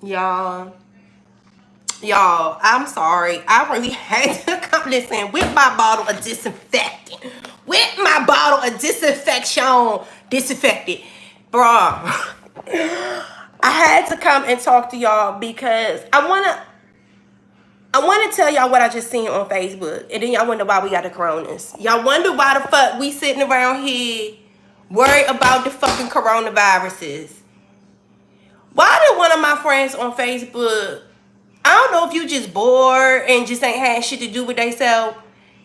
Y'all, I'm sorry. I really had to come listen with my bottle of disinfectant. With my bottle of disinfected. Bruh. I had to come and talk to y'all because I wanna tell y'all what I just seen on Facebook. And then y'all wonder why we got the coronas. Y'all wonder why the fuck we sitting around here worried about the fucking coronaviruses. Why did one of my friends on Facebook, I don't know if you just bored and just ain't had shit to do with themselves.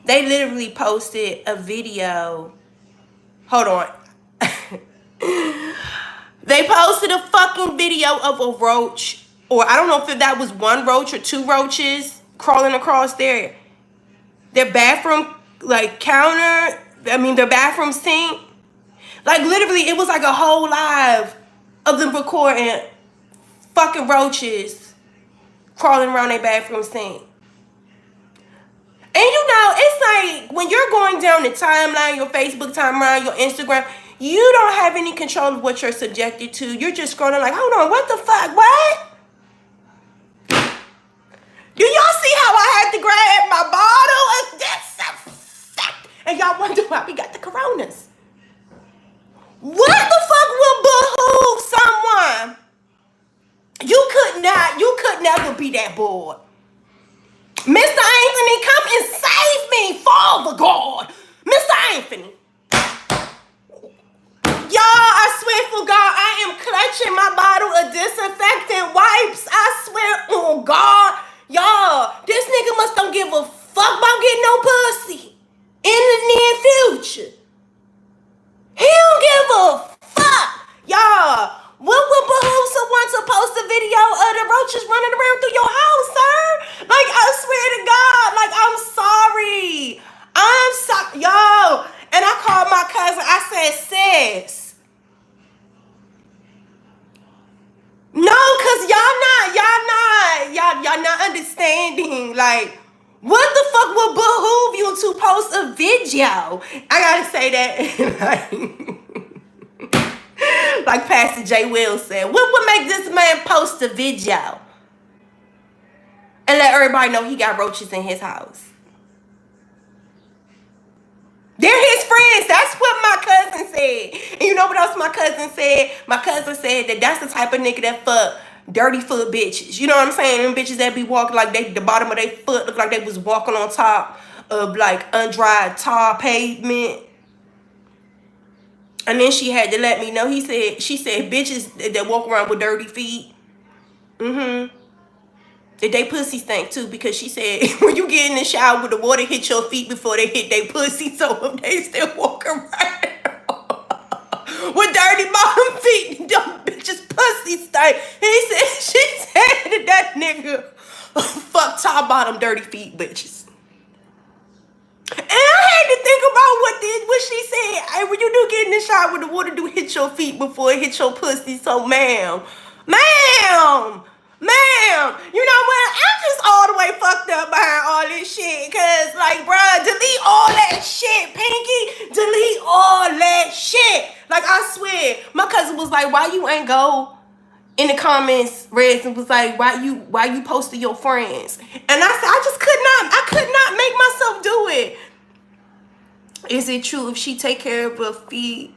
They literally posted a video. Hold on. They posted a fucking video of a roach, or I don't know if that was one roach or two roaches crawling across their bathroom like counter. I mean their bathroom sink. Like literally, it was like a whole live of them recording fucking roaches crawling around their bathroom sink. And you know, it's like when you're going down the timeline, your Facebook timeline, your Instagram, you don't have any control of what you're subjected to. You're just scrolling like, hold on, what the fuck? What? Do y'all see how I had to grab my bottle? That's a fact. And y'all wonder why we got the coronas. What the fuck will behoove someone? You could never be that bored. Mr. Anthony, come and save me, Father God. Mr. Anthony. Y'all, I swear for God, I am clutching my bottle of disinfectant wipes. I swear on God. Y'all, this nigga must don't give a fuck about getting no pussy in the near future. He don't give a fuck. Y'all, what would behoove someone to post a video of the roaches running around through your house, sir? Like, I swear to God, like, I'm sorry. I'm sorry. Yo, and I called my cousin. I said, sis. No, cause y'all not understanding. Like, what the fuck would behoove you to post a video? I gotta say that. Like Pastor J. Will said, what would make this man post a video and let everybody know he got roaches in his house? They're his friends. That's what my cousin said. And you know what else my cousin said? My cousin said that that's the type of nigga that fuck dirty foot bitches. You know what I'm saying? Them bitches that be walking like the bottom of their foot look like they was walking on top of like undried tar pavement. And then she had to let me know. She said bitches that walk around with dirty feet. Mm-hmm. They pussy stink too, because she said when you get in the shower with the water hit your feet before they hit their pussy, so if they still walk around with dirty bottom feet, them bitches pussy stink. She said that nigga fuck top bottom dirty feet bitches. And I had to think about what she said. Hey, when you do get in the shower with the water do hit your feet before it hit your pussy, so ma'am, you know what? I'm just all the way fucked up behind all this shit. Cause like, bruh, delete all that shit, Pinky. Delete all that shit. Like, I swear, my cousin was like, why you ain't go in the comments, Redz, and was like, why you posted your friends? And I said, I could not make myself do it. Is it true if she take care of her feet,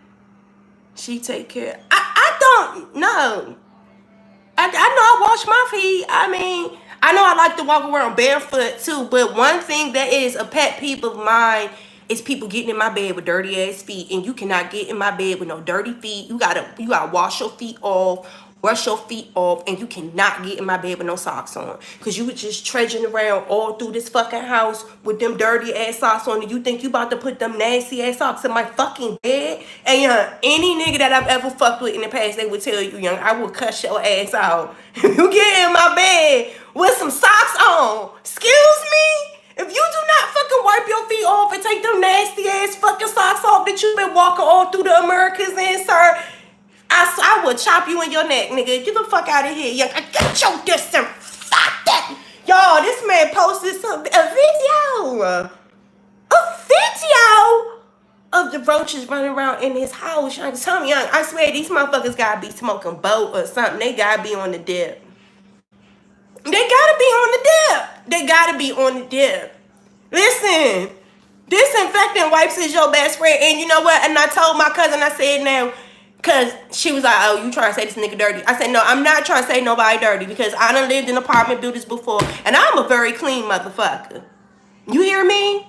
she take care? I don't know. I know I wash my feet. I mean, I know I like to walk around barefoot too, but one thing that is a pet peeve of mine is people getting in my bed with dirty ass feet, and you cannot get in my bed with no dirty feet. You gotta wash your feet off, brush your feet off, and you cannot get in my bed with no socks on, because you were just trudging around all through this fucking house with them dirty ass socks on, and you think you about to put them nasty ass socks in my fucking bed. And any nigga that I've ever fucked with in the past, they would tell you, young, I will cuss your ass out if you get in my bed with some socks on. Excuse me? If you do not fucking wipe your feet off and take them nasty ass fucking socks off that you've been walking all through the Americas in, sir, I will chop you in your neck, nigga. Get the fuck out of here, young. I get your distance. Fuck that. Y'all, this man posted a video of the roaches running around in his house. Tell me, young, I swear these motherfuckers gotta be smoking boat or something. They gotta be on the dip. They gotta be on the dip. They gotta be on the dip. Listen, disinfectant wipes is your best friend. And you know what? And I told my cousin, I said now, because she was like, oh, you trying to say this nigga dirty. I said, no, I'm not trying to say nobody dirty because I done lived in apartment buildings before. And I'm a very clean motherfucker. You hear me?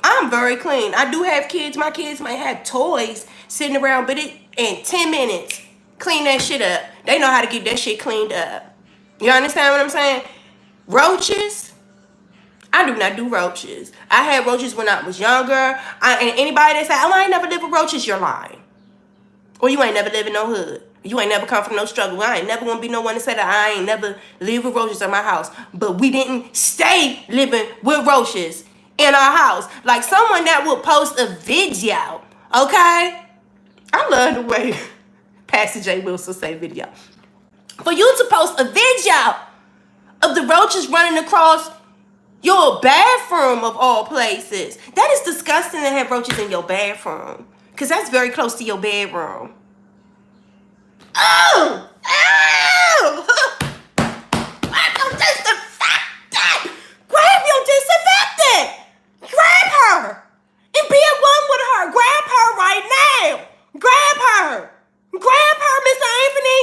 I'm very clean. I do have kids. My kids might have toys sitting around, but in 10 minutes, clean that shit up. They know how to get that shit cleaned up. You understand what I'm saying? Roaches? I do not do roaches. I had roaches when I was younger. And anybody that say, oh, I ain't never lived with roaches, you're lying. Or you ain't never lived in no hood. You ain't never come from no struggle. I ain't never gonna be no one to say that I ain't never lived with roaches in my house. But we didn't stay living with roaches in our house. Like someone that would post a video, okay? I love the way Pastor J. Wilson say video. For you to post a video of the roaches running across your bathroom of all places. That is disgusting to have roaches in your bathroom. Because that's very close to your bedroom. Oh! Oh! Grab your disinfectant! Grab your disinfectant! Grab her! And be at one with her. Grab her right now. Grab her. Grab her, Mr. Anthony.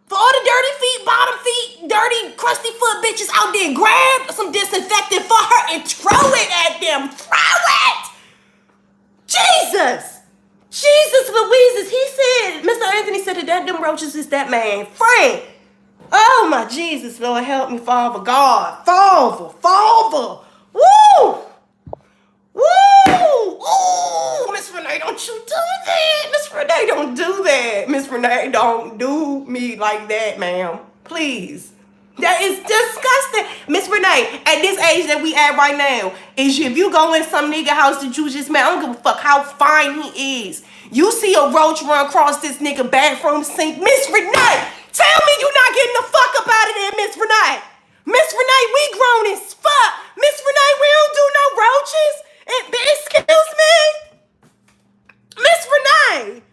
For all the dirty feet, bottom feet, dirty, crusty foot bitches out there, grab some disinfectant for her and throw it at them. Throw it! Jesus! Jesus Louises. He said, Mr. Anthony said that them roaches is that man friend. Oh my Jesus, Lord help me, Father God. Father. Woo! Woo! Ooh, Miss Renee, don't you do that. Miss Renee, don't do that. Miss Renee, don't do me like that, ma'am. Please. That is disgusting. Miss Renee, at this age that we at right now, is if you go in some nigga house that you just met, I don't give a fuck how fine he is. You see a roach run across this nigga bathroom sink. Miss Renee, tell me you not getting the fuck up out of there, Miss Renee. Miss Renee, we grown as fuck. Miss Renee, we don't do no roaches. Excuse me? Miss Renee.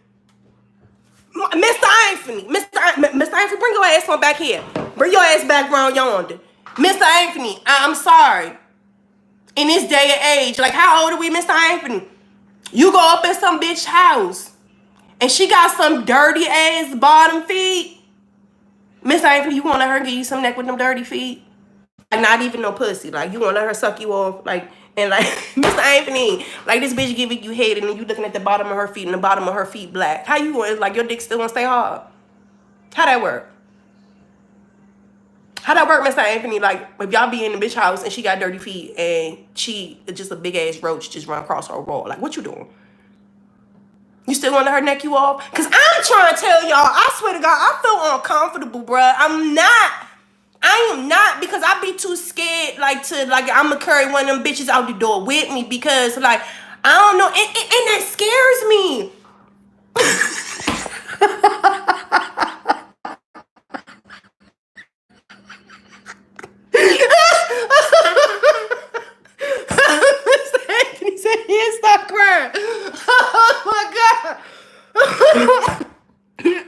Mr. Anthony. Mr. Anthony, bring your ass on back here. Bring your ass back round yonder. Mr. Anthony, I'm sorry. In this day and age, like how old are we, Mr. Anthony? You go up in some bitch house and she got some dirty ass bottom feet. Mr. Anthony, you want to let her give you some neck with them dirty feet? Like not even no pussy. Like you want to let her suck you off? Like, and like, Mr. Anthony, like this bitch giving you head and then you looking at the bottom of her feet and the bottom of her feet black. How you want, like your dick still want to stay hard? How that work? How that work, Mr. Anthony? Like, if y'all be in the bitch house and she got dirty feet and she just a big ass roach just run across her wall. Like, what you doing? You still want to let her neck you off? Because I'm trying to tell y'all, I swear to God, I feel uncomfortable, bruh. I am not, because I be too scared, like, I'm going to carry one of them bitches out the door with me because, like, I don't know, and that scares me. Mr. Anthony said he had stopped crying. Oh, my God.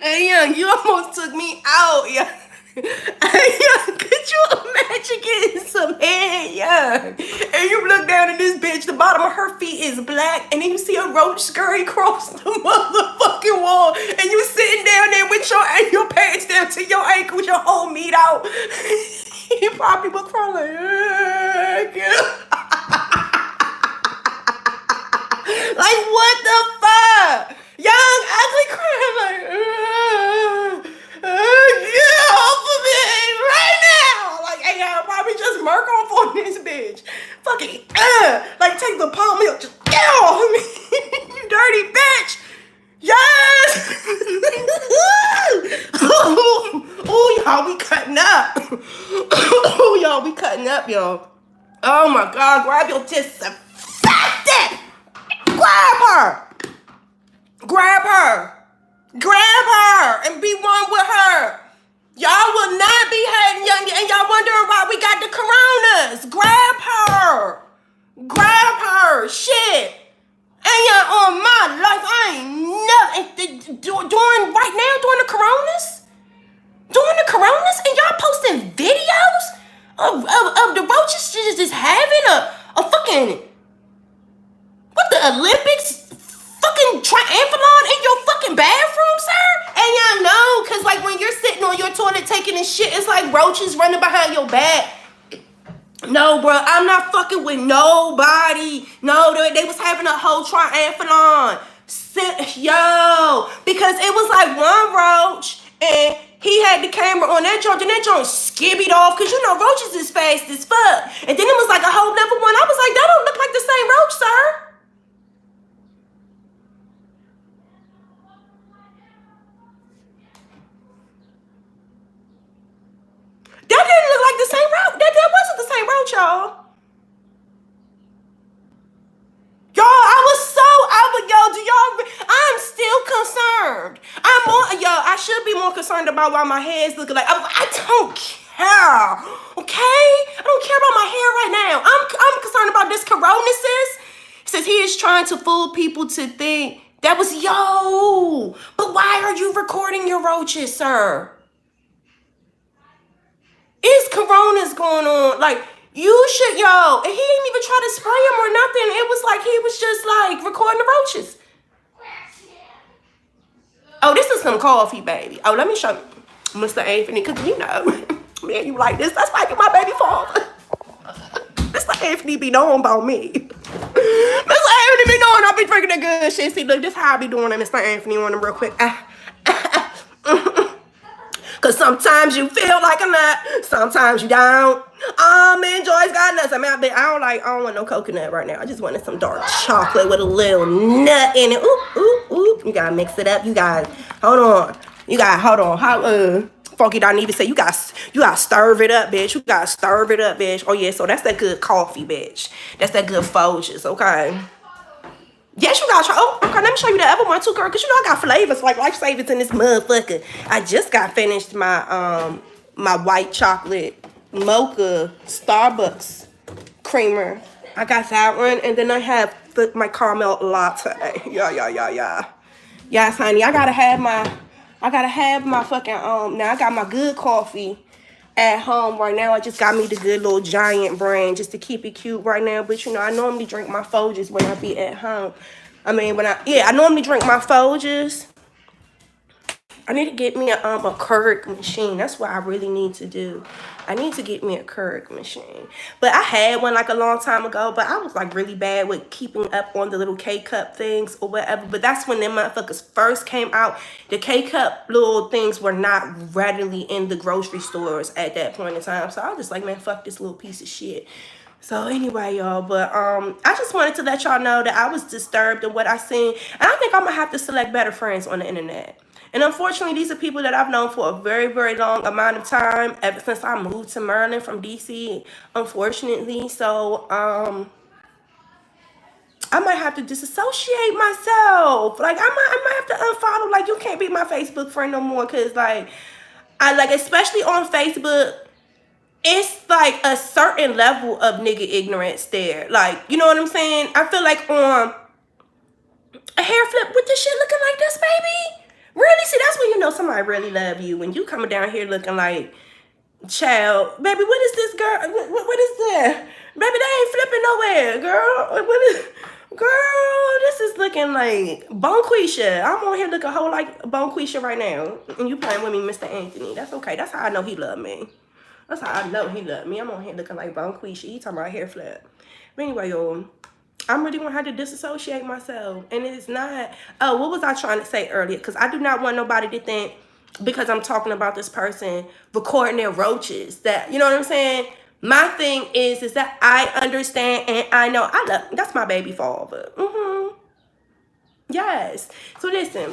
Hey, young, you almost took me out, yeah. Hey, young, could you imagine getting some head, young? And you look down at this bitch, the bottom of her feet is black, and then you see a roach scurry across the motherfucking wall, and you sitting down there with your pants down to your ankle with your whole meat out. You probably would cry like, like, what the fuck? Young, ugly crying like, get off of me right now. Like, hey, I'll probably just murk off on this bitch. Fucking, like, take the palm milk, just get off of me. You dirty bitch. Yes. Oh, y'all, we cutting up. Oh, y'all, we cutting up, y'all. Oh, my God, grab your disinfectant. Grab her. Grab her. Grab her and be one with her. Y'all will not be hating young and y'all wondering why we got the coronas. Grab her. Grab her. Shit. And y'all on my life, I ain't nothing during right now during the coronas. During the coronas and y'all posting videos Olympics fucking triathlon in your fucking bathroom, sir? And y'all know, cause like when you're sitting on your toilet taking this shit, it's like roaches running behind your back. No, bro, I'm not fucking with nobody. No, they was having a whole triathlon. Yo, because it was like one roach and he had the camera on that joint and that joint skibbied off because you know roaches is fast as fuck. And then it was like a whole level one. I was like, that don't look like the same roach, sir. That didn't look like the same roach. That wasn't the same roach, y'all. I'm still concerned. I should be more concerned about why my hair's looking like, I don't care, okay? I don't care about my hair right now. I'm concerned about this coronasis. It says he is trying to fool people to think that was yo. But why are you recording your roaches, sir? It's coronas going on, like, you should, yo, and he didn't even try to spray him or nothing. It was like he was just like recording the roaches. Oh, this is some coffee, baby. Oh, let me show you, Mr. Anthony, because you know, man, you like this. That's why you're my baby father. Mr. Anthony be knowing about me. Mr. Anthony be knowing I be drinking that good shit. See, look, this how I be doing it, Mr. Anthony, on him real quick. Cause sometimes you feel like a nut, sometimes you don't. Man, Joy's got nuts. I mean, I don't want no coconut right now. I just wanted some dark chocolate with a little nut in it. Oop, oop, oop. You gotta mix it up. You guys, hold on. How Funky don't even say you gotta stir it up, bitch. You gotta stir it up, bitch. Oh yeah, so that's that good coffee, bitch. That's that good Folgers, okay? Yes, you gotta try. Oh, okay, let me show you the other one too, girl. Because you know I got flavors, like life savers in this motherfucker. I just got finished my my white chocolate mocha Starbucks creamer. I got that one, and then I have my caramel latte. Yeah. Yes, honey. I gotta have my fucking now I got my good coffee at home right now. I just got me the good little giant brand just to keep it cute right now. But you know, I normally drink my Folgers when I be at home. I mean, I normally drink my Folgers. I need to get me a Keurig machine. That's what I really need to do. I need to get me a Keurig machine. But I had one like a long time ago, but I was like really bad with keeping up on the little K-cup things or whatever. But that's when them motherfuckers first came out. The K-cup little things were not readily in the grocery stores at that point in time. So I was just like, man, fuck this little piece of shit. So anyway, y'all, but I just wanted to let y'all know that I was disturbed in what I seen. And I think I'm going to have to select better friends on the internet. And unfortunately, these are people that I've known for a very, very long amount of time, ever since I moved to Maryland from DC, unfortunately. So, I might have to disassociate myself. Like, I might have to unfollow. Like, you can't be my Facebook friend no more. Because, like, especially on Facebook, it's like a certain level of nigga ignorance there. Like, you know what I'm saying? I feel like on a hair flip with this shit looking like this, baby. Really? See, that's when you know somebody really love you. When you coming down here looking like, child, baby, what is this, girl? What is that? Baby, they ain't flipping nowhere, girl. Girl, this is looking like Bonquisha. I'm on here looking a whole like Bonquisha right now. And you playing with me, Mr. Anthony. That's okay. That's how I know he love me. That's how I know he love me. I'm on here looking like Bonquisha. He talking about hair flip. But anyway, y'all, I'm really going to have to disassociate myself. And it's not, oh, what was I trying to say earlier? Because I do not want nobody to think, because I'm talking about this person recording their roaches, that, you know what I'm saying? My thing is that I understand and I know, that's my baby father. Yes. So listen,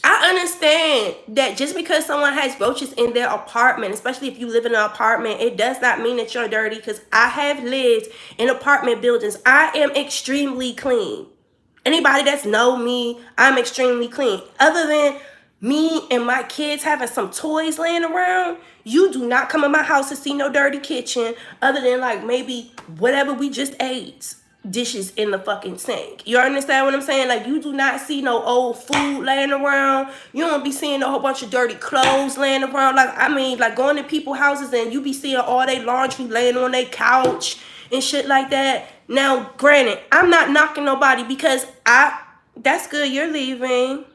I understand that just because someone has roaches in their apartment, especially if you live in an apartment, it does not mean that you're dirty, because I have lived in apartment buildings. I am extremely clean. Anybody that's know me, I'm extremely clean. Other than me and my kids having some toys laying around, you do not come in my house to see no dirty kitchen, other than like maybe whatever we just ate. dishes in the fucking sink. You understand what I'm saying? Like, you do not see no old food laying around. You don't be seeing a whole bunch of dirty clothes laying around. Like, I mean, like going to people's houses and you be seeing all their laundry laying on their couch and shit like that. Now, granted, I'm not knocking nobody because that's good, you're leaving.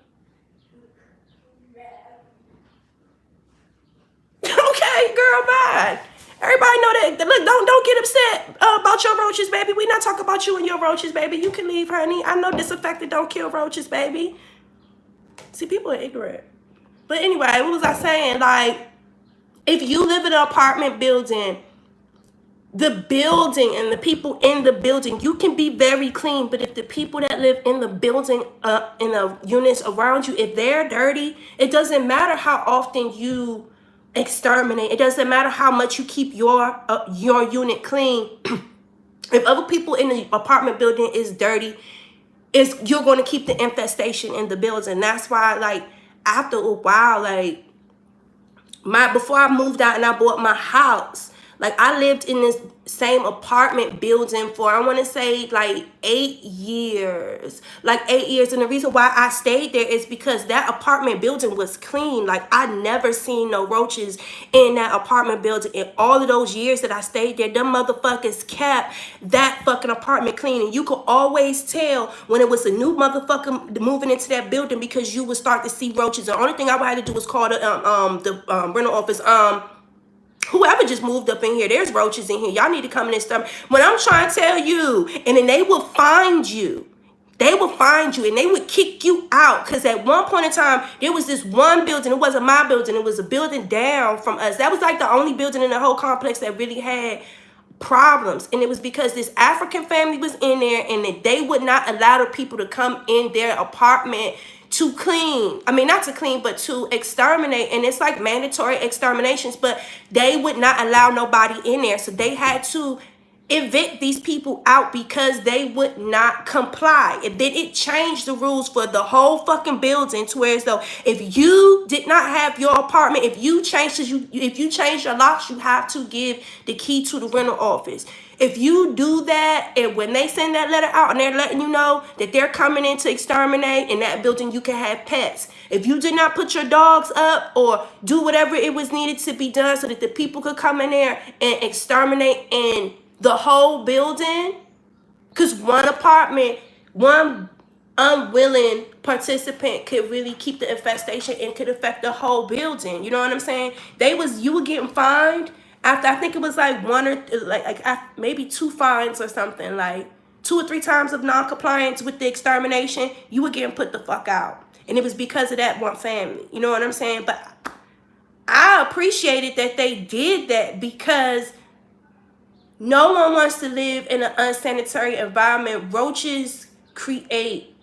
Okay, girl, bye. Everybody know that. Look, don't get upset about your roaches, baby. We not talking about you and your roaches, baby. You can leave, honey. I know disinfectant don't kill roaches, baby. See, people are ignorant. But anyway, what was I saying? Like, if you live in an apartment building, the building and the people in the building, you can be very clean. But if the people that live in the building, in the units around you, if they're dirty, it doesn't matter how often you exterminate. It doesn't matter how much you keep your unit clean. If other people in the apartment building is dirty, you're going to keep the infestation in the building. That's why, like, after a while, like, before I moved out and I bought my house, like, I lived in this same apartment building for, I want to say, like 8 years. Like 8 years. And the reason why I stayed there is because that apartment building was clean. Like, I never seen no roaches in that apartment building. In all of those years that I stayed there, them motherfuckers kept that fucking apartment clean. And you could always tell when it was a new motherfucker moving into that building because you would start to see roaches. The only thing I would have to do was call the rental office, whoever just moved up in here, there's roaches in here. Y'all need to come in and stuff. When I'm trying to tell you, and then they will find you. They will find you and they would kick you out. Because at one point in time, there was this one building. It wasn't my building. It was a building down from us. That was like the only building in the whole complex that really had problems. And it was because this African family was in there and that they would not allow the people to come in their apartment to clean. I mean, not to clean, but to exterminate. And it's like mandatory exterminations, but they would not allow nobody in there. So they had to evict these people out because they would not comply. And then it changed the rules for the whole fucking building to where as though if you did not have your apartment, if you changed your locks, you have to give the key to the rental office. If you do that, and when they send that letter out and they're letting you know that they're coming in to exterminate in that building, you can have pets. If you did not put your dogs up or do whatever it was needed to be done so that the people could come in there and exterminate in the whole building, because one unwilling participant could really keep the infestation and could affect the whole building. You know what I'm saying? You were getting fined after, I think it was like one or like maybe 2 fines or something, like 2 or 3 times of non-compliance with the extermination, you were getting put the fuck out. And it was because of that one family. You know what I'm saying? But I appreciated that they did that because no one wants to live in an unsanitary environment. Roaches create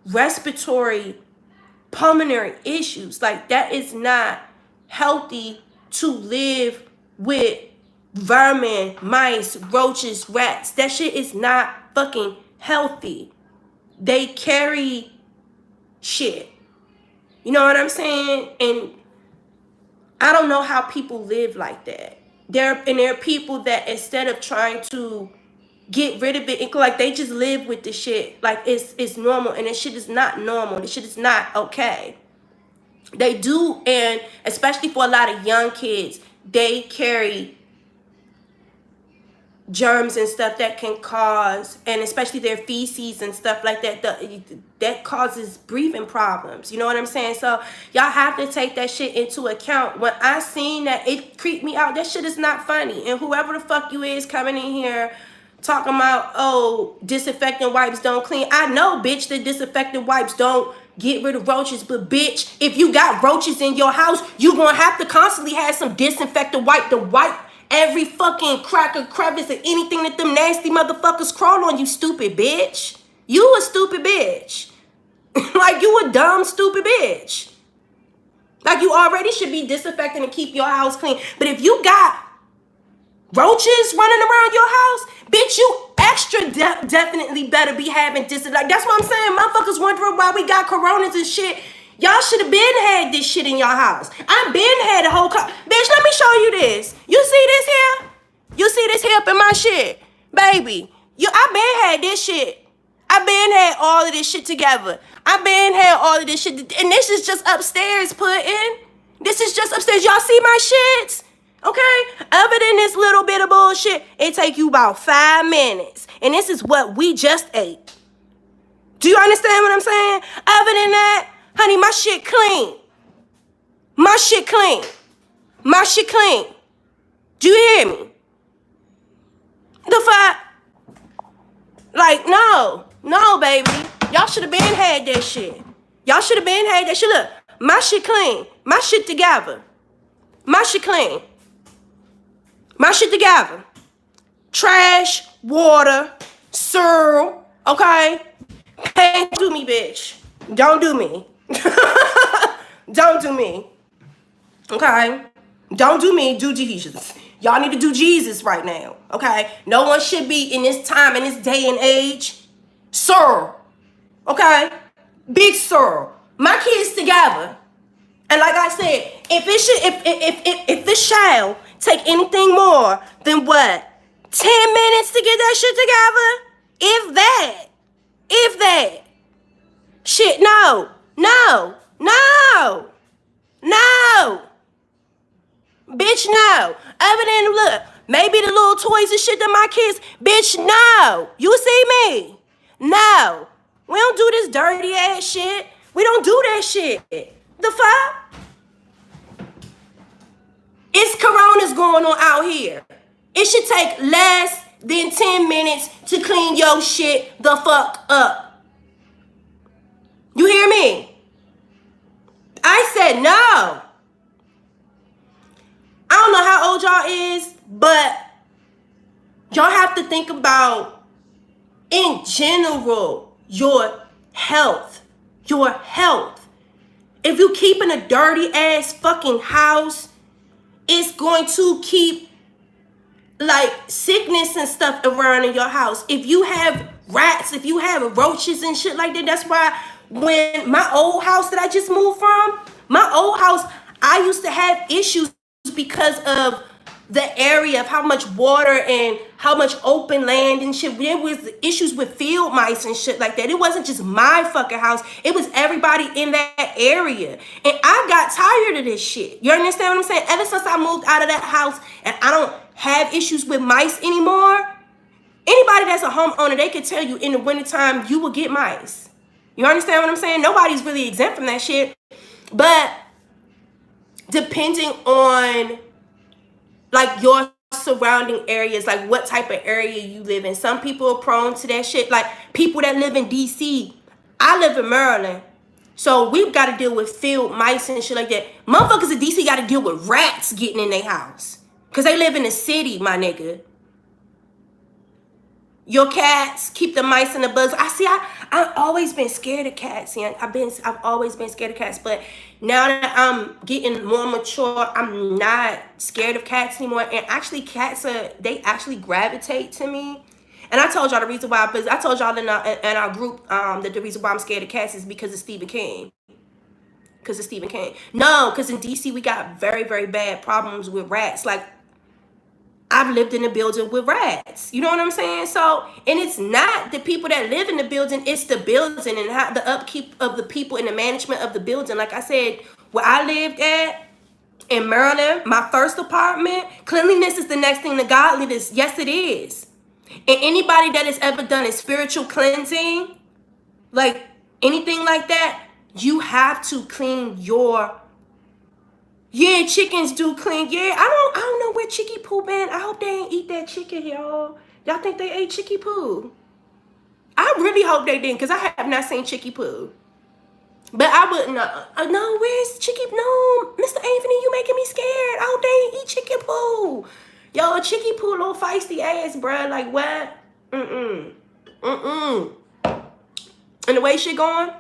respiratory, pulmonary issues. Like, that is not healthy to live with vermin, mice, roaches, rats. That shit is not fucking healthy. They carry shit. You know what I'm saying? And I don't know how people live like that. There are people that instead of trying to get rid of it, like they just live with the shit like it's normal, and this shit is not normal. This shit is not okay. They do, and especially for a lot of young kids, they carry germs and stuff that can cause, and especially their feces and stuff like that, that causes breathing problems. You know what I'm saying? So y'all have to take that shit into account. When I seen that, it creeped me out. That shit is not funny. And whoever the fuck you is coming in here talking about, oh, disinfectant wipes don't clean. I know, bitch, that disinfectant wipes don't get rid of roaches, but bitch, if you got roaches in your house, you gonna have to constantly have some disinfectant wipe to wipe every fucking crack or crevice or anything that them nasty motherfuckers crawl on, you stupid bitch. You a stupid bitch. Like, you a dumb, stupid bitch. Like, you already should be disinfecting and keep your house clean. But if you got roaches running around your house, bitch, you extra definitely better be having like, that's what I'm saying. Motherfuckers wondering why we got coronas and shit. Y'all should have been had this shit in your house. I been had the whole bitch, let me show you this. You see this here? You see this here up in my shit? Baby, I been had this shit. I been had all of this shit together. I been had all of this shit. And this is just upstairs put in. This is just upstairs. Y'all see my shits? Okay? Other than this little bit of bullshit, it take you about 5 minutes. And this is what we just ate. Do you understand what I'm saying? Other than that, honey, my shit clean. My shit clean. My shit clean. Do you hear me? The fuck? Like, no, baby. Y'all should have been had that shit. Y'all should have been had that shit. Look, my shit clean. My shit together. My shit clean. My shit together. Trash, water, syrup, okay? Can't do me, bitch. Don't do me. Don't do me. Okay? Don't do me, do Jesus. Y'all need to do Jesus right now, okay? No one should be in this time, in this day and age. Sir, okay? Big sir. My kids together. And like I said, if this shall take anything more than what? 10 minutes to get that shit together? If that. Shit, no. Bitch, no. Other than, look, maybe the little toys and shit that my kids, bitch, no. You see me? No. We don't do this dirty ass shit. We don't do that shit. The fuck? It's coronas going on out here. It should take less than 10 minutes to clean your shit the fuck up. You hear me? I said no. I don't know how old y'all is, but y'all have to think about, in general, your health. Your health. If you keep in a dirty ass fucking house, it's going to keep like sickness and stuff around in your house. If you have rats, if you have roaches and shit like that, that's why when my old house that I just moved from, my old house, I used to have issues because of the area of how much water and how much open land and shit. There was issues with field mice and shit like that. It wasn't just my fucking house. It was everybody in that area. And I got tired of this shit. You understand what I'm saying? Ever since I moved out of that house and I don't have issues with mice anymore, anybody that's a homeowner, they can tell you in the wintertime, you will get mice. You understand what I'm saying? Nobody's really exempt from that shit. But depending on like your surrounding areas, like what type of area you live in. Some people are prone to that shit. Like people that live in DC. I live in Maryland. So we've got to deal with field mice and shit like that. Motherfuckers in DC got to deal with rats getting in their house. Because they live in the city, my nigga. Your cats keep the mice and the bugs. I've always been scared of cats. I've always been scared of cats. But now that I'm getting more mature, I'm not scared of cats anymore. And actually, cats they actually gravitate to me. And I told y'all the reason why. Because I told y'all in our group that the reason why I'm scared of cats is because of Stephen King. Because of Stephen King. No, because in DC we got very, very bad problems with rats. Like, I've lived in a building with rats. You know what I'm saying? So, and it's not the people that live in the building, it's the building and how the upkeep of the people and the management of the building. Like I said, where I lived at in Maryland, my first apartment, cleanliness is the next thing to godliness. Yes, it is. And anybody that has ever done a spiritual cleansing, like anything like that, you have to clean your. Yeah, chickens do clean. Yeah, I don't know where Chicky Poo been. I hope they ain't eat that chicken, y'all. Y'all think they ate Chicky Poo? I really hope they didn't, because I have not seen Chicky Poo. But I wouldn't know. No, where's Chicky? No, Mr. Anthony, you making me scared. I hope they ain't eat Chicky Poo. Yo, Chicky Poo, little feisty ass, bruh. Like, what? And the way shit going?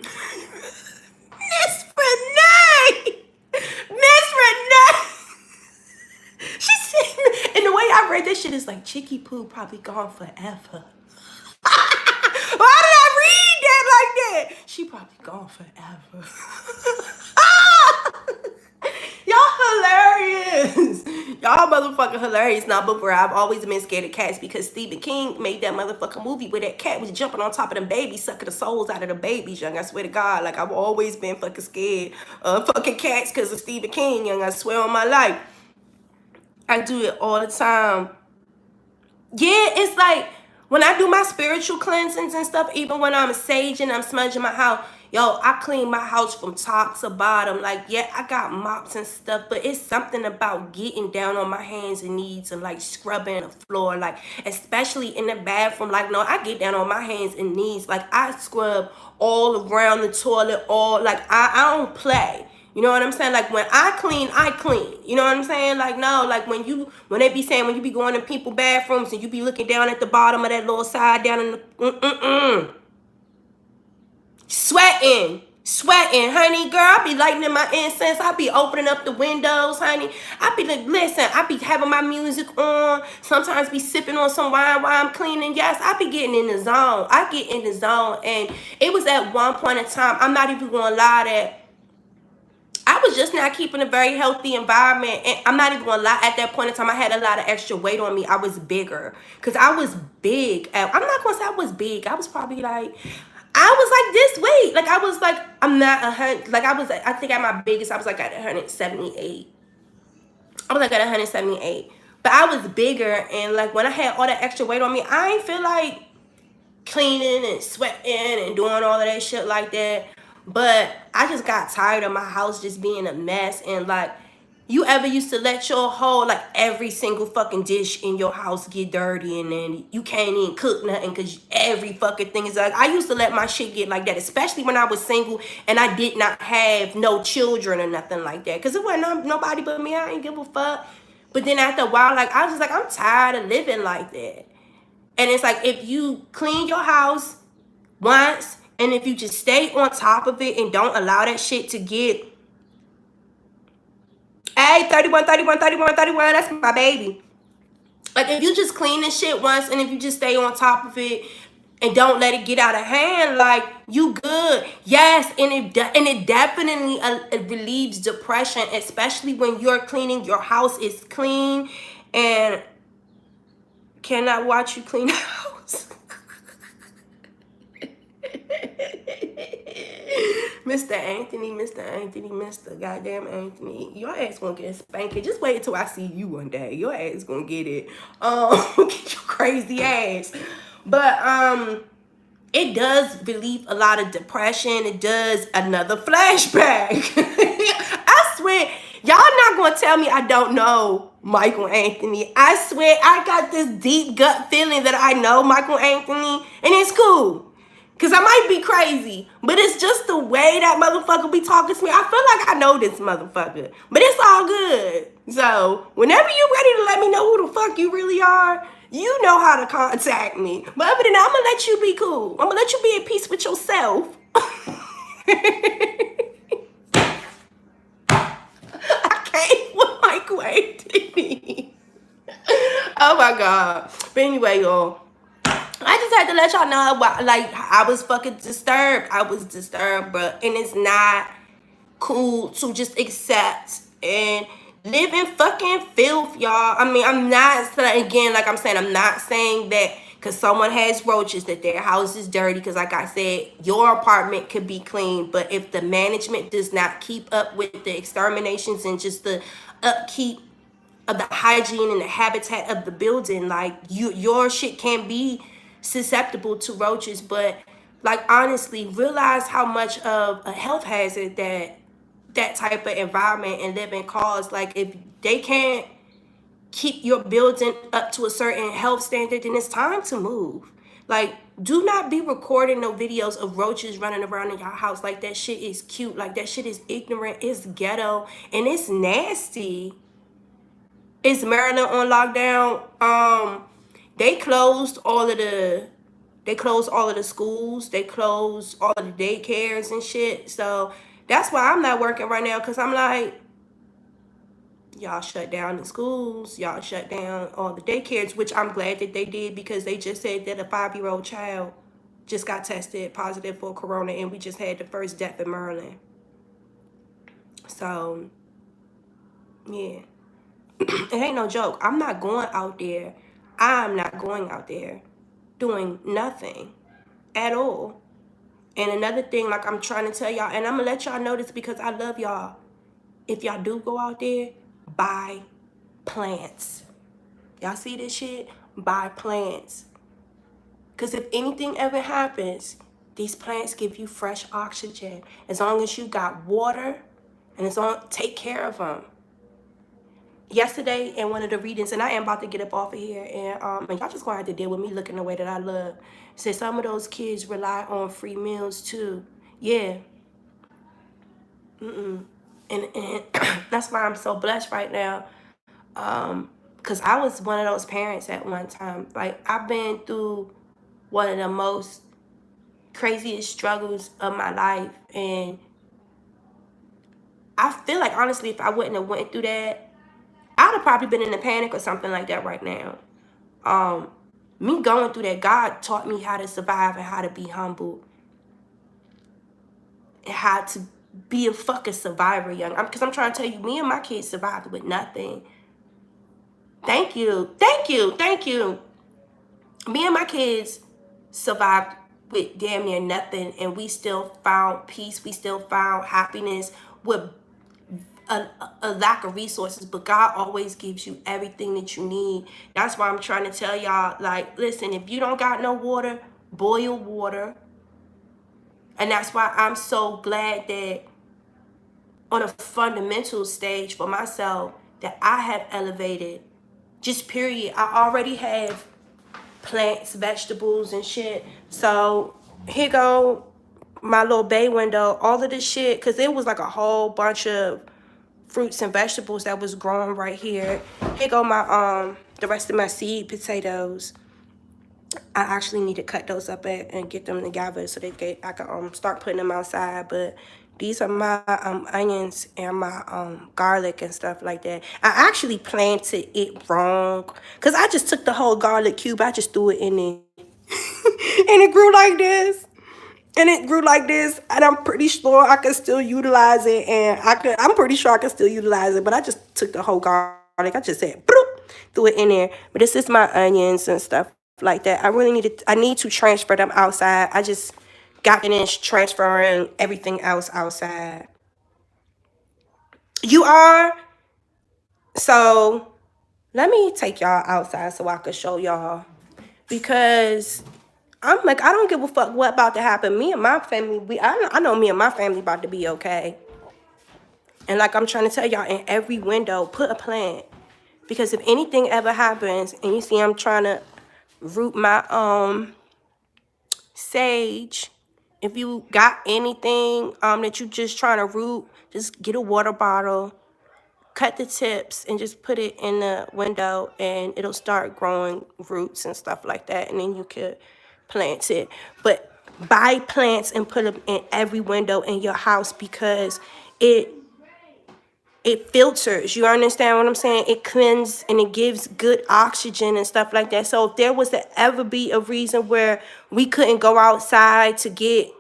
Miss Renee! Miss Renee! She said, and the way I read this shit is like, Chicky Poo probably gone forever. Why did I read that like that? She probably gone forever. Y'all hilarious. Y'all motherfucking hilarious. Now, but bro, I've always been scared of cats because Stephen King made that motherfucking movie where that cat was jumping on top of them babies, sucking the souls out of the babies, young. I swear to God. Like, I've always been fucking scared of fucking cats because of Stephen King, young. I swear on my life. I do it all the time. Yeah, it's like when I do my spiritual cleansings and stuff, even when I'm saging, I'm smudging my house, yo, I clean my house from top to bottom. Like, yeah, I got mops and stuff, but it's something about getting down on my hands and knees and like scrubbing the floor, like especially in the bathroom. Like, no, I get down on my hands and knees. Like, I scrub all around the toilet, all like I don't play. You know what I'm saying? Like, when I clean, I clean. You know what I'm saying? Like, no, like when they be saying, when you be going in people bathrooms and you be looking down at the bottom of that little side down in the, sweating, honey, girl. I be lighting my incense. I be opening up the windows, honey. I be like, listen, I be having my music on. Sometimes be sipping on some wine while I'm cleaning. Yes, I be getting in the zone. I get in the zone. And it was at one point in time, I'm not even going to lie, that I was just not keeping a very healthy environment. And I'm not even going to lie, at that point in time, I had a lot of extra weight on me. I was bigger. Because I was big. I'm not going to say I was big. I was probably like, I was like this weight. Like, I was like, I'm not 100. Like, I think at my biggest, I was like at 178. I was like at 178. But I was bigger. And like, when I had all that extra weight on me, I ain't feel like cleaning and sweating and doing all of that shit like that. But I just got tired of my house just being a mess. And like, you ever used to let your whole, like, every single fucking dish in your house get dirty and then you can't even cook nothing because every fucking thing is like, I used to let my shit get like that, especially when I was single and I did not have no children or nothing like that, because it wasn't nobody but me. I ain't give a fuck. But then after a while, like, I was just like, I'm tired of living like that. And it's like, if you clean your house once, and if you just stay on top of it and don't allow that shit to get, hey, 31, that's my baby. Like, if you just clean this shit once, and if you just stay on top of it and don't let it get out of hand, like, you good. Yes, and it definitely it relieves depression, especially when you're cleaning, your house is clean, and cannot watch you clean the house. Mr. Anthony, Mr. Goddamn Anthony, your ass gonna get spanked. Just wait till I see you one day. Your ass gonna get it. Get your crazy ass. But it does relieve a lot of depression. It does another flashback. I swear, y'all not gonna tell me I don't know Michael Anthony. I swear, I got this deep gut feeling that I know Michael Anthony, and it's cool. Because I might be crazy, but it's just the way that motherfucker be talking to me. I feel like I know this motherfucker, but it's all good. So whenever you're ready to let me know who the fuck you really are, you know how to contact me. But other than that, I'm going to let you be cool. I'm going to let you be at peace with yourself. I can't with Michael Anthony. Oh my God. But anyway, y'all, I just had to let y'all know, like, I was fucking disturbed. I was disturbed, bro. And it's not cool to just accept and live in fucking filth, y'all. I mean, I'm not saying, again, like I'm saying, I'm not saying that because someone has roaches that their house is dirty. Because like I said, your apartment could be clean. But if the management does not keep up with the exterminations and just the upkeep of the hygiene and the habitat of the building, like, your shit can be susceptible to roaches. But like, honestly, realize how much of a health hazard that type of environment and living cause. Like, if they can't keep your building up to a certain health standard, then it's time to move. Like, do not be recording no videos of roaches running around in your house. Like, that shit is cute. Like, that shit is ignorant. It's ghetto and it's nasty. Is Maryland on lockdown? They closed all of the schools. They closed all of the daycares and shit. So that's why I'm not working right now, because I'm like, y'all shut down the schools. Y'all shut down all the daycares, which I'm glad that they did, because they just said that a 5-year-old child just got tested positive for corona, and we just had the first death in Maryland. So, yeah. It ain't no joke. I'm not going out there. I'm not going out there doing nothing at all. And another thing, like I'm trying to tell y'all, and I'm gonna let y'all know this because I love y'all. If y'all do go out there, buy plants. Y'all see this shit? Buy plants. Because if anything ever happens, these plants give you fresh oxygen. As long as you got water, and as long, take care of them. Yesterday in one of the readings, and I am about to get up off of here, and y'all just gonna have to deal with me looking the way that I love. Said some of those kids rely on free meals too. Yeah. And that's why I'm so blessed right now. Because I was one of those parents at one time. Like, I've been through one of the most craziest struggles of my life, and I feel like honestly if I wouldn't have went through that, I'd have probably been in a panic or something like that right now. Me going through that, God taught me how to survive and how to be humble and how to be a fucking survivor, young. Because I'm trying to tell you, me and my kids survived with nothing. Thank you. Me and my kids survived with damn near nothing, and we still found peace. We still found happiness with a lack of resources, but God always gives you everything that you need. That's why I'm trying to tell y'all, like, listen, if you don't got no water, boil water. And that's why I'm so glad that on a fundamental stage for myself that I have elevated, just period. I already have plants, vegetables, and shit. So here go my little bay window, all of this shit, because it was like a whole bunch of fruits and vegetables that was growing right here. Here go my the rest of my seed potatoes. I actually need to cut those up and get them together so that I can start putting them outside. But these are my onions and my garlic and stuff like that. I actually planted it wrong because I just took the whole garlic cube. I just threw it in there. And it grew like this. And I'm pretty sure I could still utilize it, I'm pretty sure I could still utilize it, but I just took the whole garlic. I just said, bloop, threw it in there. But this is my onions and stuff like that. I need to transfer them outside. I just got finished transferring everything else outside. You are? So let me take y'all outside so I can show y'all. Because I'm like, I don't give a fuck what about to happen. Me and my family, I know me and my family about to be okay. And like I'm trying to tell y'all, in every window, put a plant. Because if anything ever happens, and you see I'm trying to root my sage. If you got anything that you just trying to root, just get a water bottle, cut the tips, and just put it in the window, and it'll start growing roots and stuff like that, and then you could plant it. But buy plants and put them in every window in your house because it filters. You understand what I'm saying? It cleanses and it gives good oxygen and stuff like that. So if there was to ever be a reason where we couldn't go outside to get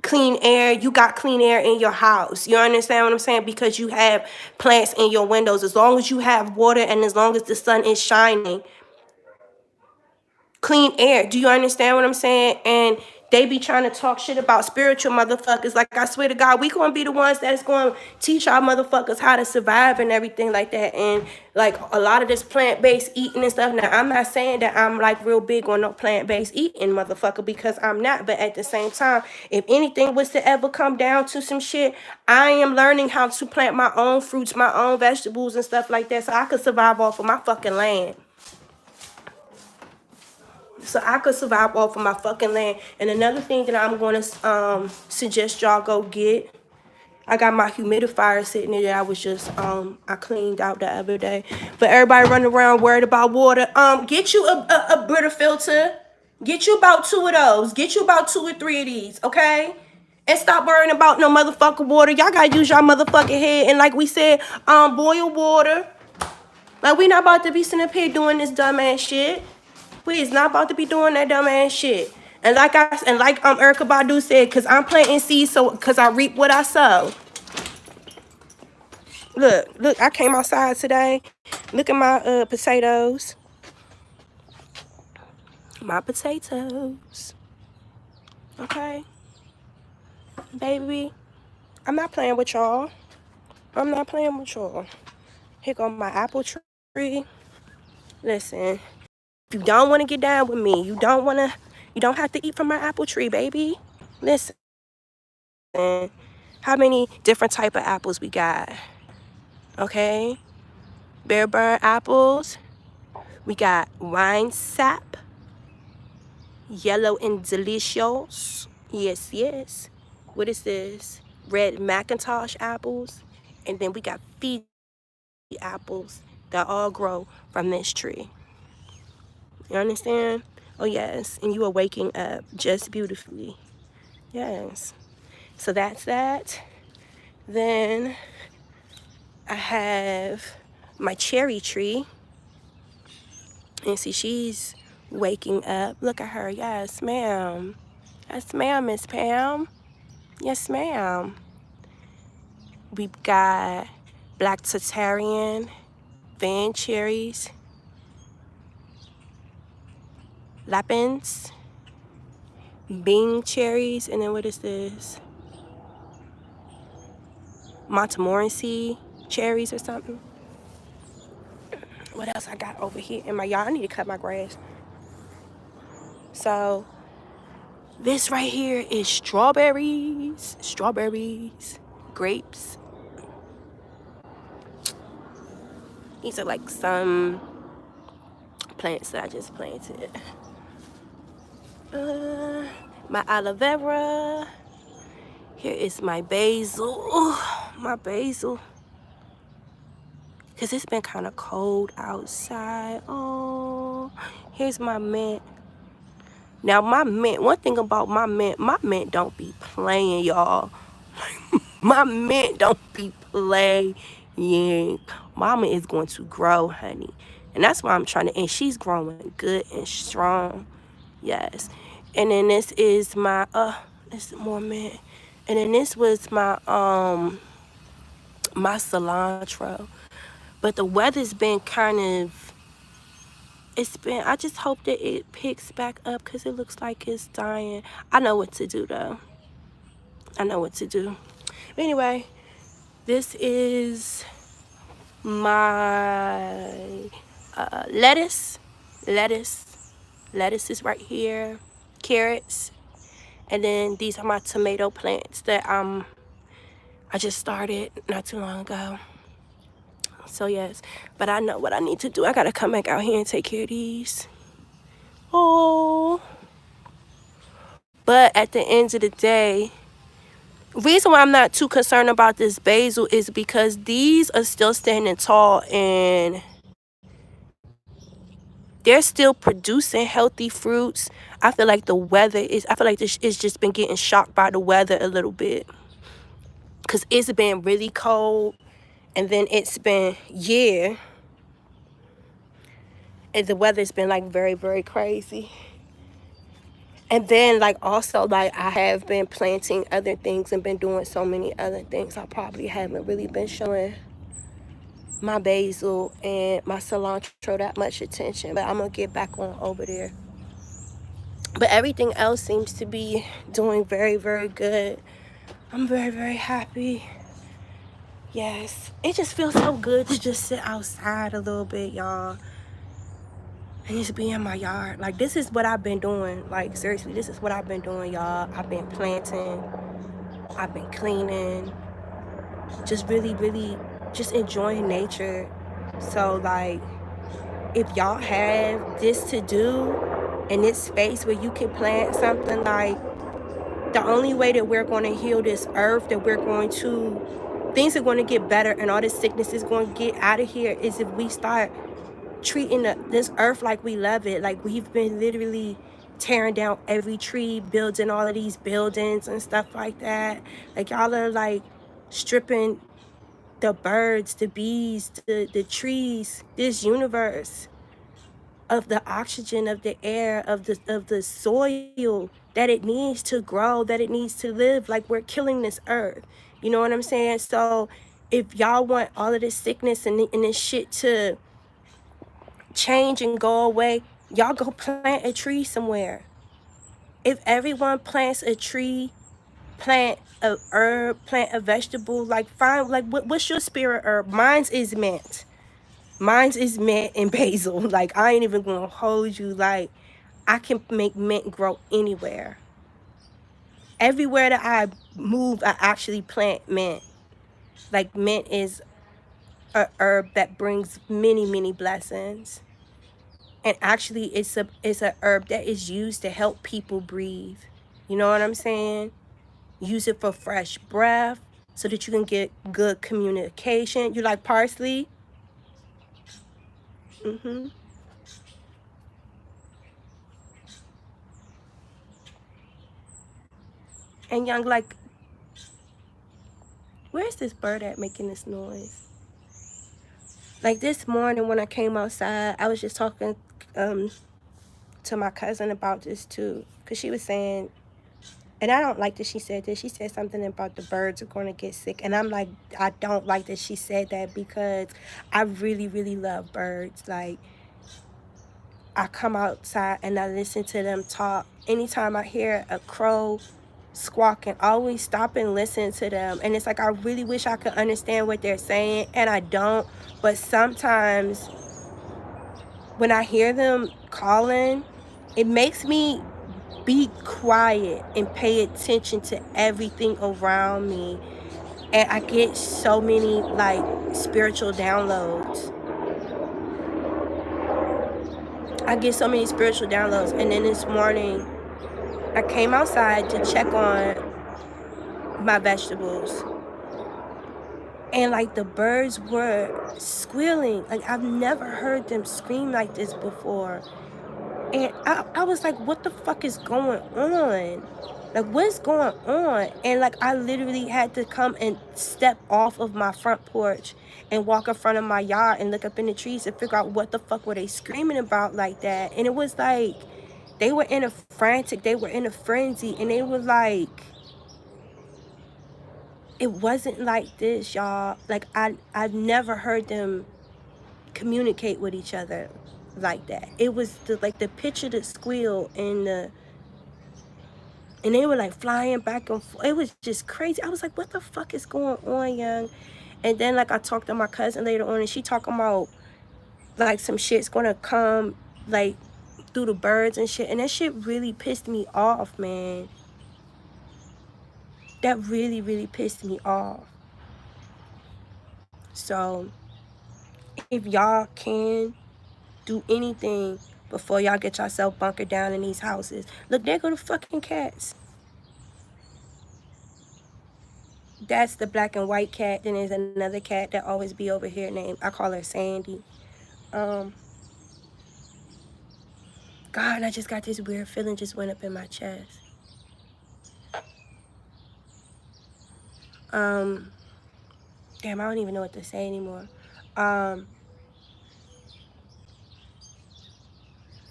clean air, you got clean air in your house. You understand what I'm saying? Because you have plants in your windows. As long as you have water and as long as the sun is shining, clean air. Do you understand what I'm saying? And they be trying to talk shit about spiritual motherfuckers. Like, I swear to God, we gonna be the ones that's gonna teach our motherfuckers how to survive and everything like that. And like a lot of this plant-based eating and stuff. Now, I'm not saying that I'm like real big on no plant-based eating, motherfucker, because I'm not. But at the same time, if anything was to ever come down to some shit, I am learning how to plant my own fruits, my own vegetables and stuff like that, so I could survive off of my fucking land. So I could survive off of my fucking land. And another thing that I'm going to suggest y'all go get, I got my humidifier sitting there that I was just, I cleaned out the other day. But everybody running around worried about water. Get you a Brita filter. Get you about 2 of those. Get you about 2 or 3 of these, okay? And stop worrying about no motherfucking water. Y'all got to use y'all motherfucking head. And like we said, boil water. Like, we not about to be sitting up here doing this dumbass shit. We is not about to be doing that dumbass shit. And like Erykah Badu said, cause I'm planting seeds, so cause I reap what I sow. Look, I came outside today. Look at my potatoes. My potatoes. Okay? Baby, I'm not playing with y'all. I'm not playing with y'all. Here go my apple tree. Listen, if you don't want to get down with me, you don't have to eat from my apple tree, baby. Listen, how many different type of apples we got? Okay? Bear burn apples. We got wine sap. Yellow and delicious. Yes, yes. What is this? Red Macintosh apples. And then we got Fiji apples that all grow from this tree. You understand? Oh, yes. And you are waking up just beautifully. Yes. So that's that. Then I have my cherry tree. And see, she's waking up. Look at her. Yes, ma'am. Yes, ma'am, Miss Pam. Yes, ma'am. We've got black Tartarian, van cherries, lapins, Bing cherries, and then what is this? Montmorency cherries or something. What else I got over here in my yard? I need to cut my grass. So this right here is strawberries, grapes. These are like some plants that I just planted. My aloe vera. Here is my basil. Oh, my basil. Because it's been kind of cold outside. Oh, here's my mint. Now, my mint, one thing about my mint don't be playing, y'all. My mint don't be playing. Mama is going to grow, honey. And that's why I'm trying to, and she's growing good and strong. Yes. And then this is my, this is more mint. And then this was my my cilantro. But the weather's been kind of, I just hope that it picks back up because it looks like it's dying. I know what to do though. I know what to do. But anyway, this is my lettuce. Lettuce is right here. Carrots. And then these are my tomato plants that I just started not too long ago. So yes, but I know what I need to do. I gotta come back out here and take care of these. Oh. But at the end of the day, reason why I'm not too concerned about this basil is because these are still standing tall and they're still producing healthy fruits. I feel like this is just been getting shocked by the weather a little bit. Because it's been really cold. And then it's been, and the weather's been like very, very crazy. And then like also like I have been planting other things and been doing so many other things. I probably haven't really been showing my basil and my cilantro that much attention. But I'm going to get back on over there. But everything else seems to be doing very, very good. I'm very, very happy. Yes, it just feels so good to just sit outside a little bit, y'all, and just be in my yard. Like, this is what I've been doing. Like, seriously, this is what I've been doing, y'all. I've been planting. I've been cleaning. Just really, really just enjoying nature. So, like, if y'all have this to do in this space where you can plant something, like, the only way that we're going to heal this earth, that we're going to, things are going to get better and all this sickness is going to get out of here is if we start treating this earth like we love it. Like, we've been literally tearing down every tree, building all of these buildings and stuff like that. Like, y'all are like stripping the birds, the bees, the trees, this universe of the oxygen, of the air, of the soil that it needs to grow, that it needs to live. Like, we're killing this earth. You know what I'm saying? So If y'all want all of this sickness and this shit to change and go away, y'all go plant a tree somewhere. If everyone plants a tree, plant a herb, plant a vegetable, like find like what's your spirit herb? Mine's is mint. Mine's is mint and basil. Like I ain't even gonna hold you. Like I can make mint grow anywhere. Everywhere that I move, I actually plant mint. Like mint is a herb that brings many, many blessings. And actually it's a herb that is used to help people breathe. You know what I'm saying? Use it for fresh breath so that you can get good communication. You like parsley? Mm-hmm. And young, like, where's this bird at making this noise? Like this morning when I came outside, I was just talking to my cousin about this too. Because she was saying, and I don't like that she said this. She said something about the birds are going to get sick. And I'm like, I don't like that she said that because I really, really love birds. Like, I come outside and I listen to them talk. Anytime I hear a crow squawking, I always stop and listen to them. And it's like, I really wish I could understand what they're saying, and I don't. But sometimes when I hear them calling, it makes me be quiet and pay attention to everything around me. And I get so many like spiritual downloads. I get so many spiritual downloads. And then this morning, I came outside to check on my vegetables. And like the birds were squealing. Like I've never heard them scream like this before. And I was like, what the fuck is going on? Like, what's going on? And like, I literally had to come and step off of my front porch and walk in front of my yard and look up in the trees and figure out what the fuck were they screaming about like that. And it was like, they were in a frenzy, and they were like, it wasn't like this, y'all. Like, I've never heard them communicate with each other like that. It was the pitch of the squeal and they were like flying back and forth. It was just crazy. I was like, what the fuck is going on, young? And then like I talked to my cousin later on, and she talking about like some shit's gonna come like through the birds and shit. And that shit really pissed me off, man. That really, really pissed me off. So if y'all can do anything before y'all get yourself bunkered down in these houses. Look, there go the fucking cats. That's the black and white cat. Then there's another cat that always be over here named, I call her Sandy. God, I just got this weird feeling just went up in my chest. Damn, I don't even know what to say anymore.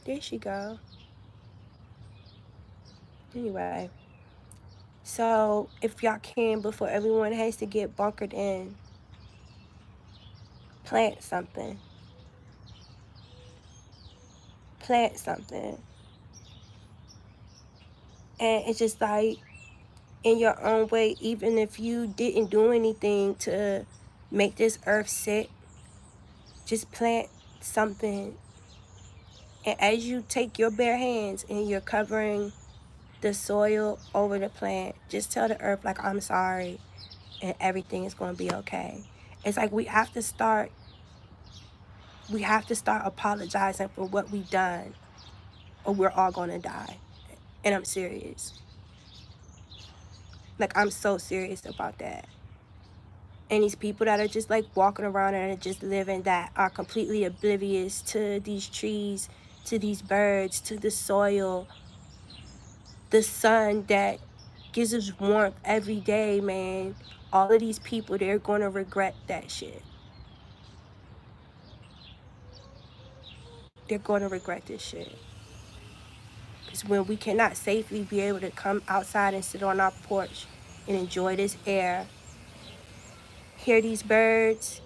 There she go. Anyway, so if y'all can, before everyone has to get bunkered in, plant something. Plant something. And it's just like, in your own way, even if you didn't do anything to make this earth sick, just plant something. And as you take your bare hands and you're covering the soil over the plant, just tell the earth, like, I'm sorry, and everything is going to be okay. It's like we have to start apologizing for what we've done, or we're all going to die. And I'm serious. Like, I'm so serious about that. And these people that are just like walking around and are just living, that are completely oblivious to these trees, to these birds, to the soil, the sun that gives us warmth every day, man. All of these people, they're going to regret that shit. They're going to regret this shit. Because when we cannot safely be able to come outside and sit on our porch and enjoy this air, hear these birds,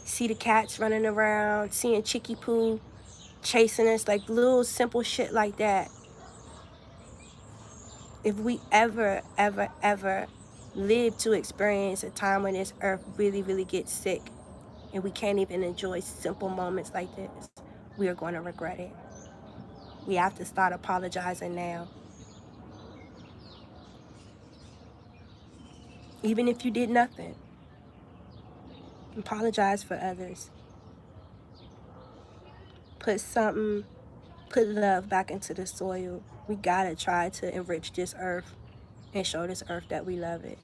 see the cats running around, seeing Chicky Poo chasing us, like little simple shit like that. If we ever, ever, ever live to experience a time when this earth really, really gets sick and we can't even enjoy simple moments like this, we are going to regret it. We have to start apologizing now. Even if you did nothing, apologize for others. Put love back into the soil. We gotta try to enrich this earth and show this earth that we love it.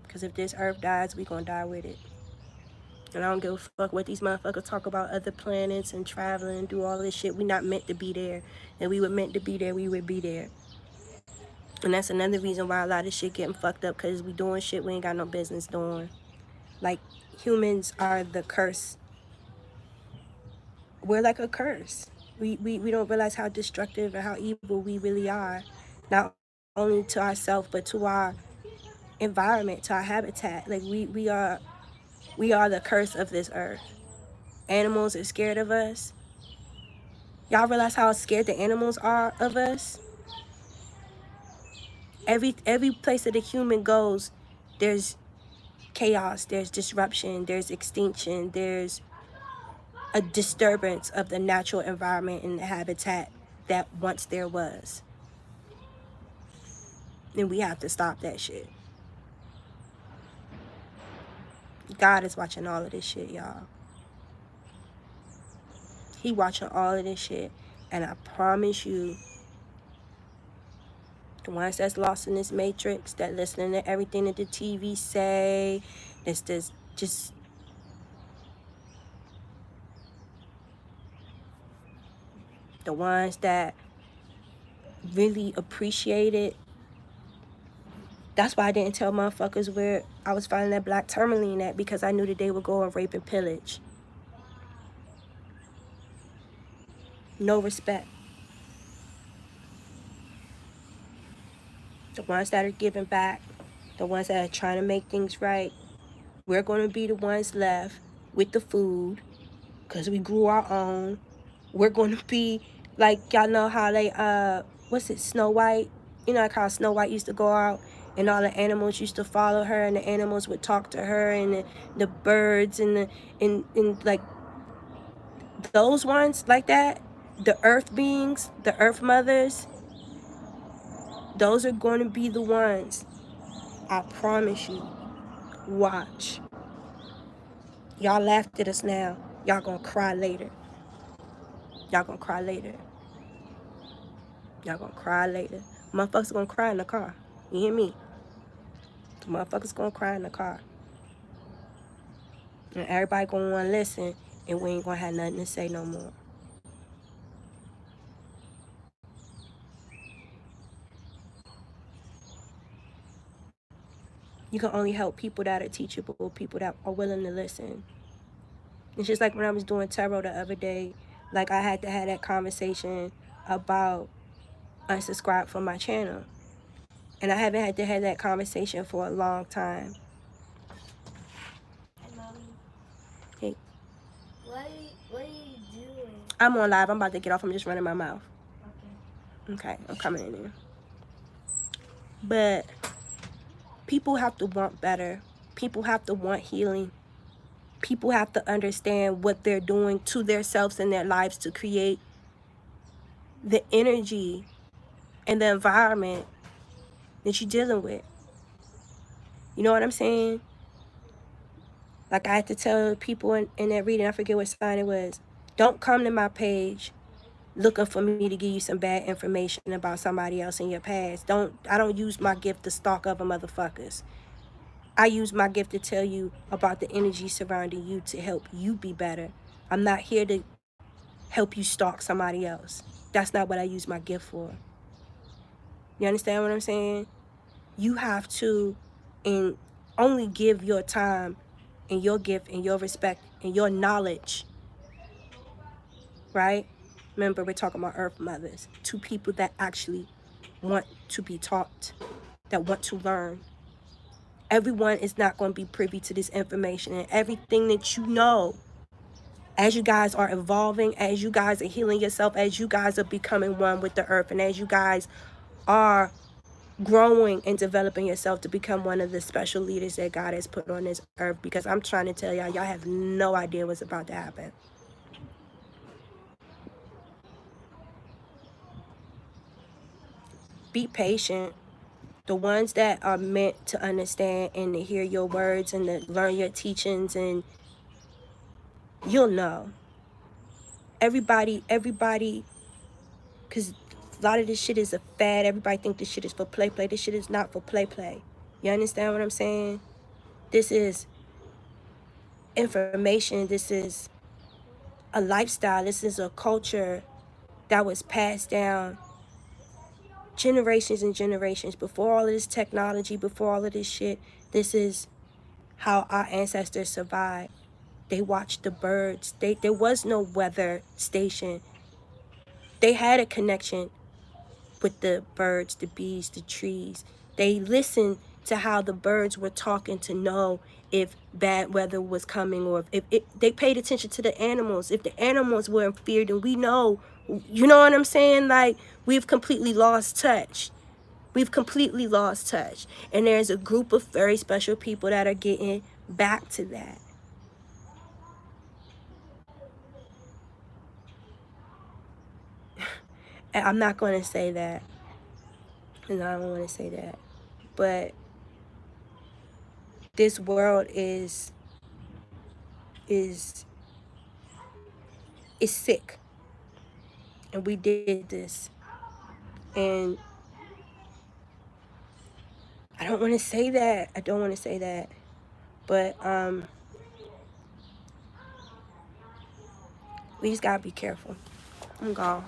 Because if this earth dies, we gonna die with it. And I don't give a fuck what these motherfuckers talk about other planets and traveling and do all this shit. We not meant to be there. And we were meant to be there, we would be there. And that's another reason why a lot of shit getting fucked up, because we doing shit we ain't got no business doing. Like, humans are the curse. We're like a curse. We don't realize how destructive and how evil we really are. Not only to ourselves, but to our environment, to our habitat. Like, we are the curse of this earth. Animals are scared of us. Y'all realize how scared the animals are of us? Every place that a human goes, there's chaos, there's disruption, there's extinction, there's a disturbance of the natural environment and the habitat that once there was. And we have to stop that shit. God is watching all of this shit, y'all. He watching all of this shit. And I promise you, the ones that's lost in this matrix, that listening to everything that the TV say, it's just the ones that really appreciate it. That's why I didn't tell motherfuckers where I was finding that black tourmaline at, because I knew that they would go and rape and pillage. No respect. The ones that are giving back, the ones that are trying to make things right, we're going to be the ones left with the food, because we grew our own. We're going to be like, y'all know how they, what's it, Snow White? You know, like how Snow White used to go out and all the animals used to follow her, and the animals would talk to her, and the birds and like those ones like that, the earth beings, the earth mothers, those are going to be the ones. I promise you. Watch. Y'all laughed at us now. Y'all gonna cry later. Y'all gonna cry later. Y'all gonna cry later. Motherfuckers gonna cry in the car. You hear me? The motherfuckers gonna cry in the car. And everybody gonna wanna listen, and we ain't gonna have nothing to say no more. You can only help people that are teachable, people that are willing to listen. It's just like when I was doing tarot the other day, like I had to have that conversation about unsubscribe from my channel. And I haven't had to have that conversation for a long time. Hey. What are you doing? I'm on live. I'm about to get off. I'm just running my mouth. Okay, I'm coming in there. But people have to want better. People have to want healing. People have to understand what they're doing to themselves and their lives to create the energy and the environment that you're dealing with. You know what I'm saying? Like I had to tell people in that reading, I forget what sign it was, don't come to my page looking for me to give you some bad information about somebody else in your past. I don't use my gift to stalk other motherfuckers. I use my gift to tell you about the energy surrounding you to help you be better. I'm not here to help you stalk somebody else. That's not what I use my gift for. You understand what I'm saying? You have to and only give your time and your gift and your respect and your knowledge, right? Remember, we're talking about earth mothers, to people that actually want to be taught, that want to learn. Everyone is not going to be privy to this information, and everything that you know, as you guys are evolving, as you guys are healing yourself, as you guys are becoming one with the earth, and as you guys are growing and developing yourself to become one of the special leaders that God has put on this earth. Because I'm trying to tell y'all, y'all have no idea what's about to happen. Be patient. The ones that are meant to understand and to hear your words and to learn your teachings, and you'll know. Everybody, because a lot of this shit is a fad. Everybody think this shit is for play. This shit is not for play. You understand what I'm saying? This is information. This is a lifestyle. This is a culture that was passed down generations and generations. Before all of this technology, before all of this shit, this is how our ancestors survived. They watched the birds. There was no weather station. They had a connection with the birds, the bees, the trees. They listened to how the birds were talking to know if bad weather was coming, or if they paid attention to the animals. If the animals were in fear, then we know, you know what I'm saying? Like, we've completely lost touch. We've completely lost touch. And there's a group of very special people that are getting back to that. And I'm not going to say that. And I don't want to say that. But this world is sick. And we did this. And I don't want to say that. I don't want to say that. But we just gotta be careful. I'm gone.